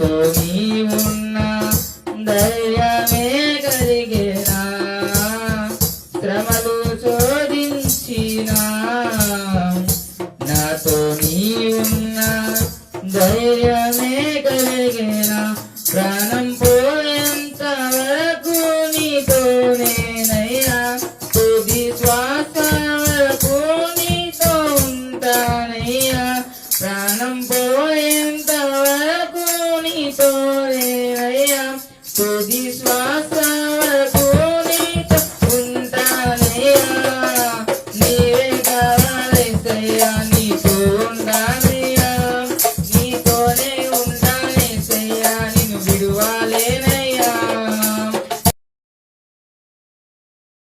నాతో నీవున్న ధైర్యమే కలిగేనా శ్రమలు శోధించినా నాతో నీవున్న ధైర్యమే కలిగేనా ప్రాణం పోయేంత వరకు నీతోనేనయ్యా తుది శ్వాస వరకు నీతో ఉంటానయ్యా ప్రాణం పోయేంత వరకు నీతో